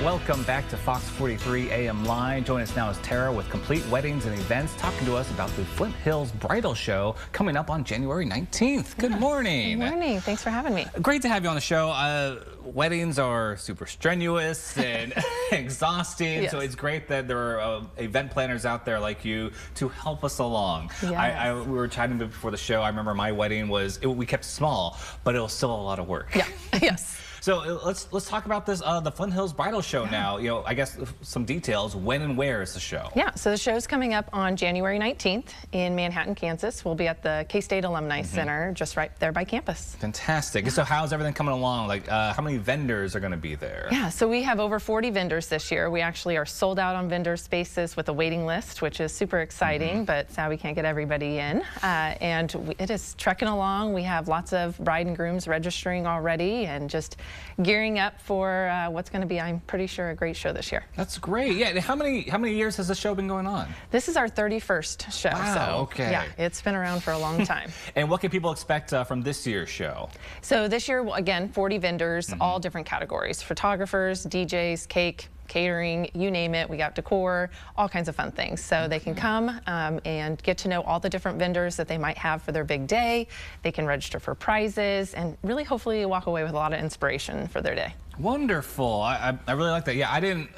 welcome back to Fox 43 AM Live. Join us now is Tara with Complete Weddings and Events, talking to us about the Flint Hills Bridal Show coming up on January 19th. Good morning. Good morning. Thanks for having me. Great to have you on the show. Weddings are super strenuous and exhausting, Yes. so it's great that there are event planners out there like you to help us along. Yes. We were chatting before the show. I remember my wedding we kept it small, but it was still a lot of work. Yeah. Yes. So let's talk about this, the Flint Hills Bridal Show now. You know, I guess some details. When and where is the show? Yeah, so the show's coming up on January 19th in Manhattan, Kansas. We'll be at the K-State Alumni Center, just right there by campus. Fantastic. Yeah. So how's everything coming along? Like, how many vendors are going to be there? Yeah, so we have over 40 vendors this year. We actually are sold out on vendor spaces with a waiting list, which is super exciting, but sad we can't get everybody in. It is trekking along. We have lots of bride and grooms registering already and just gearing up for what's going to be, I'm pretty sure, a great show this year. That's great. Yeah. How many years has the show been going on? This is our 31st show. Wow, so, okay. Yeah, it's been around for a long time. And what can people expect from this year's show? So this year, again, 40 vendors, all different categories: photographers, DJs, cake, catering, you name it. We got decor, all kinds of fun things. So they can come and get to know all the different vendors that they might have for their big day. They can register for prizes and really hopefully walk away with a lot of inspiration for their day. Wonderful. I really like that. Yeah, I didn't,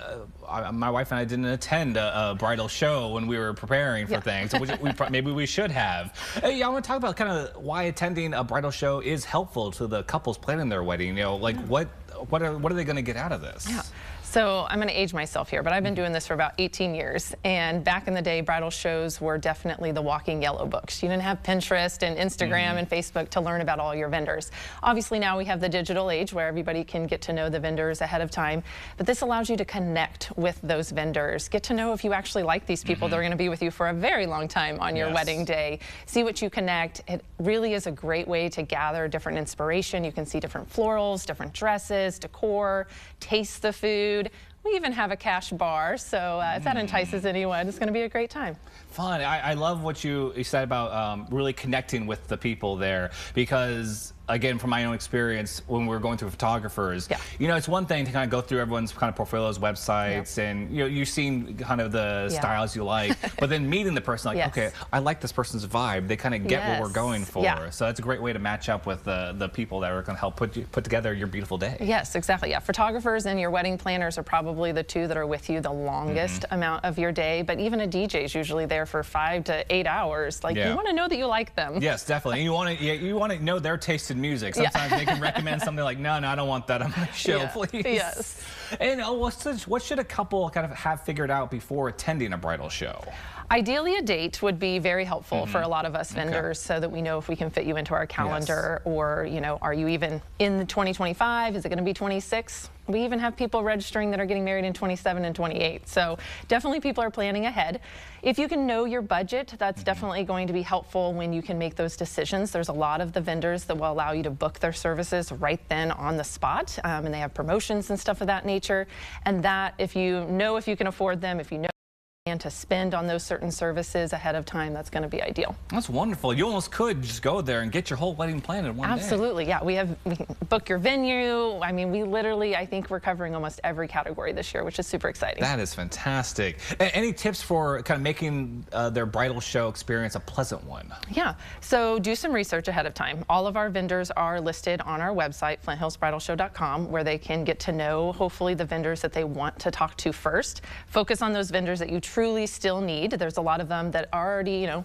my wife and I didn't attend a bridal show when we were preparing for things. Maybe we should have. Yeah, I want to talk about kind of why attending a bridal show is helpful to the couples planning their wedding. You know, like what are they going to get out of this? Yeah. So I'm going to age myself here, but I've been doing this for about 18 years. And back in the day, bridal shows were definitely the walking yellow books. You didn't have Pinterest and Instagram and Facebook to learn about all your vendors. Obviously now we have the digital age where everybody can get to know the vendors ahead of time. But this allows you to connect with those vendors, get to know if you actually like these people that are going to be with you for a very long time on your wedding day. See what you connect. It really is a great way to gather different inspiration. You can see different florals, different dresses, decor, taste the food. We even have a cash bar, so if that entices anyone, it's going to be a great time. Fun. I love what you said about really connecting with the people there, because again, from my own experience, when we were going through photographers, you know, it's one thing to kind of go through everyone's kind of portfolios, websites, and you know, you've seen kind of the styles you like, but then meeting the person, like, okay, I like this person's vibe. They kind of get what we're going for. So that's a great way to match up with the people that are going to help put together your beautiful day. Yes, exactly. Yeah, photographers and your wedding planners are probably the two that are with you the longest amount of your day, but even a DJ is usually there for 5 to 8 hours. Like, you want to know that you like them. Yes, definitely. And you want to know their taste in music. Sometimes they can recommend something like, no, I don't want that on my show, please. Yes. And what should a couple kind of have figured out before attending a bridal show? Ideally, a date would be very helpful for a lot of us vendors, so that we know if we can fit you into our calendar, or, you know, are you even in 2025? Is it going to be 26? We even have people registering that are getting married in 27 and 28. So definitely people are planning ahead. If you can know your budget, that's definitely going to be helpful when you can make those decisions. There's a lot of the vendors that will allow you to book their services right then on the spot, and they have promotions and stuff of that nature. And that, if you know if you can afford them, if you know and to spend on those certain services ahead of time, that's going to be ideal. That's wonderful. You almost could just go there and get your whole wedding planned in one day. Absolutely, yeah. We can book your venue. I mean, I think we're covering almost every category this year, which is super exciting. That is fantastic. Any tips for kind of making their bridal show experience a pleasant one? Yeah, so do some research ahead of time. All of our vendors are listed on our website, FlintHillsBridalShow.com, where they can get to know, hopefully, the vendors that they want to talk to first. Focus on those vendors that you truly still need. There's a lot of them that are already, you know,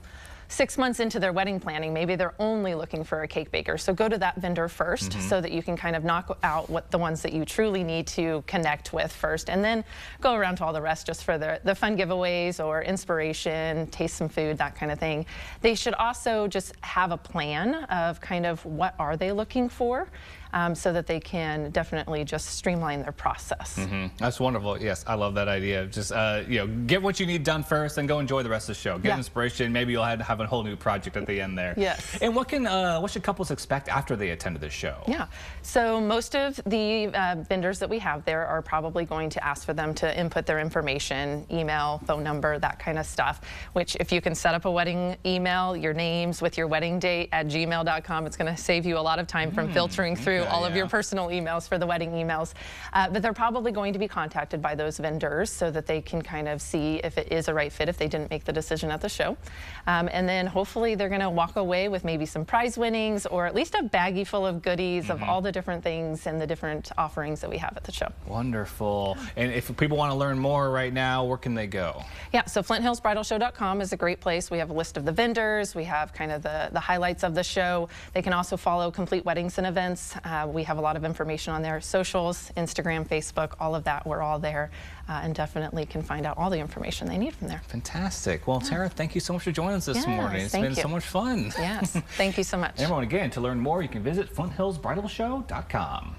6 months into their wedding planning, maybe they're only looking for a cake baker. So go to that vendor first, so that you can kind of knock out the ones that you truly need to connect with first, and then go around to all the rest just for the fun giveaways or inspiration, taste some food, that kind of thing. They should also just have a plan of kind of what are they looking for, so that they can definitely just streamline their process. That's wonderful. Yes, I love that idea. Just you know, get what you need done first, and go enjoy the rest of the show. Get inspiration. Maybe you'll have a whole new project at the end there. Yes. And what should couples expect after they attend this show? Yeah. So most of the vendors that we have there are probably going to ask for them to input their information, email, phone number, that kind of stuff, which if you can set up a wedding email, your names with your wedding date at gmail.com, it's going to save you a lot of time from filtering through all of your personal emails for the wedding emails. But they're probably going to be contacted by those vendors so that they can kind of see if it is a right fit if they didn't make the decision at the show. And then hopefully they're going to walk away with maybe some prize winnings or at least a baggie full of goodies of all the different things and the different offerings that we have at the show. Wonderful. And if people want to learn more right now, where can they go? Yeah, so FlintHillsBridalShow.com is a great place. We have a list of the vendors. We have kind of the highlights of the show. They can also follow Complete Weddings and Events. We have a lot of information on their socials, Instagram, Facebook, all of that. We're all there and definitely can find out all the information they need from there. Fantastic. Well, Tara, thank you so much for joining us this morning. It's been so much fun. Yes, thank you so much. Everyone, again, to learn more, you can visit FlintHillsBridalShow.com.